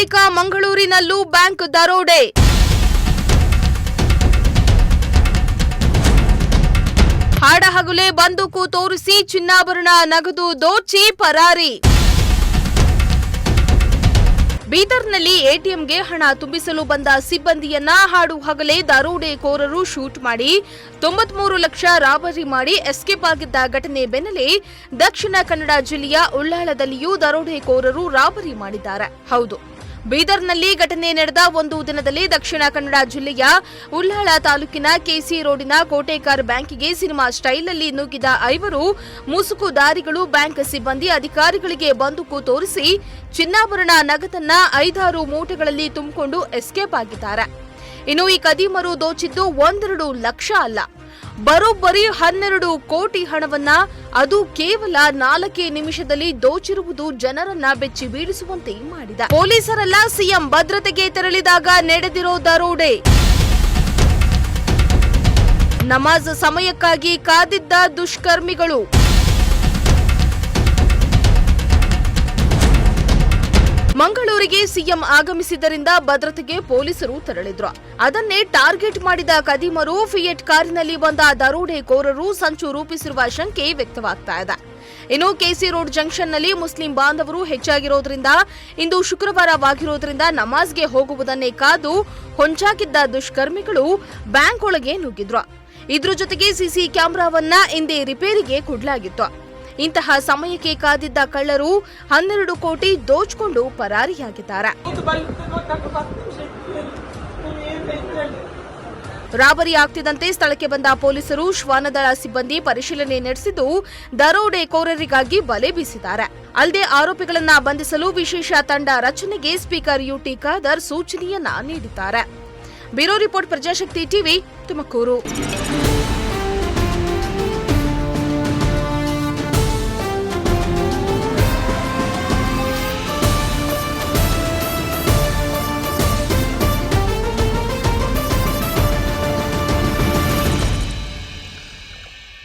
ಬಳಿಕ ಮಂಗಳೂರಿನಲ್ಲೂ ಬ್ಯಾಂಕ್ ದರೋಡೆ. ಹಾಡಹಗಲೇ ಬಂದೂಕು ತೋರಿಸಿ ಚಿನ್ನಾಭರಣ ನಗದು ದೋಚಿ ಪರಾರಿ. ಬೀದರ್ನಲ್ಲಿ ಎಟಿಎಂಗೆ ಹಣ ತುಂಬಿಸಲು ಬಂದ ಸಿಬ್ಬಂದಿಯನ್ನ ಹಾಡು ಹಗಲೇ ದರೋಡೆಕೋರರು ಶೂಟ್ ಮಾಡಿ 93 ಲಕ್ಷ ರಾಬರಿ ಮಾಡಿ ಎಸ್ಕೇಪ್ ಆಗಿದ್ದ ಘಟನೆ ಬೆನ್ನಲ್ಲೇ ದಕ್ಷಿಣ ಕನ್ನಡ ಜಿಲ್ಲೆಯ ಉಳ್ಳಾಳದಲ್ಲಿಯೂ ದರೋಡೆಕೋರರು ರಾಬರಿ ಮಾಡಿದ್ದಾರೆ. ಹೌದು, ಬೀದರ್ನಲ್ಲಿ ಘಟನೆ ನಡೆದ ಒಂದು ದಿನದಲ್ಲಿ ದಕ್ಷಿಣ ಕನ್ನಡ ಜಿಲ್ಲೆಯ ಉಳ್ಳಾಳ ತಾಲೂಕಿನ ಕೆಸಿ ರೋಡಿನ ಕೋಟೇಕರ್ ಬ್ಯಾಂಕಿಗೆ ಸಿನಿಮಾ ಸ್ಟೈಲ್ನಲ್ಲಿ ನುಗ್ಗಿದ 5 ಮುಸುಕುದಾರಿಗಳು ಬ್ಯಾಂಕ್ ಸಿಬ್ಬಂದಿ ಅಧಿಕಾರಿಗಳಿಗೆ ಬಂದೂಕು ತೋರಿಸಿ ಚಿನ್ನಾಭರಣ ನಗದನ್ನ 5-6 ಮೂಟೆಗಳಲ್ಲಿ ತುಂಬಿಕೊಂಡು ಎಸ್ಕೇಪ್ ಆಗಿದ್ದಾರೆ. ಇನ್ನು ಈ ಕದೀಮರು ದೋಚಿದ್ದು 1-2 ಲಕ್ಷ ಅಲ್ಲ, ಬರೋಬ್ಬರಿ 12 ಕೋಟಿ ಹಣವನ್ನ, ಅದು ಕೇವಲ 4 ನಿಮಿಷದಲ್ಲಿ ದೋಚಿರುವುದು ಜನರನ್ನ ಬೆಚ್ಚಿ ಬೀಳಿಸುವಂತೆ ಮಾಡಿದೆ. ಪೊಲೀಸರೆಲ್ಲ ಸಿಎಂ ಭದ್ರತೆಗೆ ತೆರಳಿದಾಗ ನಡೆದಿರೋ ದರೋಡೆ. ನಮಾಜ್ ಸಮಯಕ್ಕಾಗಿ ಕಾದಿದ್ದ ದುಷ್ಕರ್ಮಿಗಳು. ಮಂಗಳೂರಿಗೆ ಸಿಎಂ ಆಗಮಿಸಿದ್ದರಿಂದ ಭದ್ರತೆಗೆ ಪೊಲೀಸರು ತೆರಳಿದ್ರು. ಅದನ್ನೇ ಟಾರ್ಗೆಟ್ ಮಾಡಿದ ಕದೀಮರು ಫಿಯೆಟ್ ಕಾರಿನಲ್ಲಿ ಬಂದ ದರೋಡೆಕೋರರು ಸಂಚು ರೂಪಿಸಿರುವ ಶಂಕೆ ವ್ಯಕ್ತವಾಗ್ತಾ ಇದೆ. ಇನ್ನು ಕೆಸಿ ರೋಡ್ ಜಂಕ್ಷನ್ನಲ್ಲಿ ಮುಸ್ಲಿಂ ಬಾಂಧವರು ಹೆಚ್ಚಾಗಿರೋದ್ರಿಂದ ಇಂದು ಶುಕ್ರವಾರವಾಗಿರೋದ್ರಿಂದ ನಮಾಜ್ಗೆ ಹೋಗುವುದನ್ನೇ ಕಾದು ಹೊಂಚಾಕಿದ್ದ ದುಷ್ಕರ್ಮಿಗಳು ಬ್ಯಾಂಕ್ ಒಳಗೆ ನುಗ್ಗಿದ್ರು. ಇದ್ರ ಜೊತೆಗೆ ಸಿಸಿ ಕ್ಯಾಮೆರಾವನ್ನ ಹಿಂದೆ ರಿಪೇರಿಗೆ ಕೊಡಲಾಗಿತ್ತು. ಇಂತಹ ಸಮಯಕ್ಕೆ ಕಾದಿದ್ದ ಕಳ್ಳರು 12 ಕೋಟಿ ದೋಚಿಕೊಂಡು ಪರಾರಿಯಾಗಿದ್ದಾರೆ. ರಾಬರಿ ಆಗ್ತಿದ್ದಂತೆ ಸ್ಥಳಕ್ಕೆ ಬಂದ ಪೊಲೀಸರು ಶ್ವಾನದಳ ಸಿಬ್ಬಂದಿ ಪರಿಶೀಲನೆ ನಡೆಸಿದ್ದು ದರೋಡೆಕೋರರಿಗಾಗಿ ಬಲೆ ಬೀಸಿದ್ದಾರೆ. ಅಲ್ಲದೆ ಆರೋಪಿಗಳನ್ನ ಬಂಧಿಸಲು ವಿಶೇಷ ತಂಡ ರಚನೆಗೆ ಸ್ಪೀಕರ್ ಯುಟಿ ಖಾದರ್ ಸೂಚನೆಯನ್ನ ನೀಡಿದ್ದಾರೆ. Bureau report, Prajashakti TV, Tumakuru.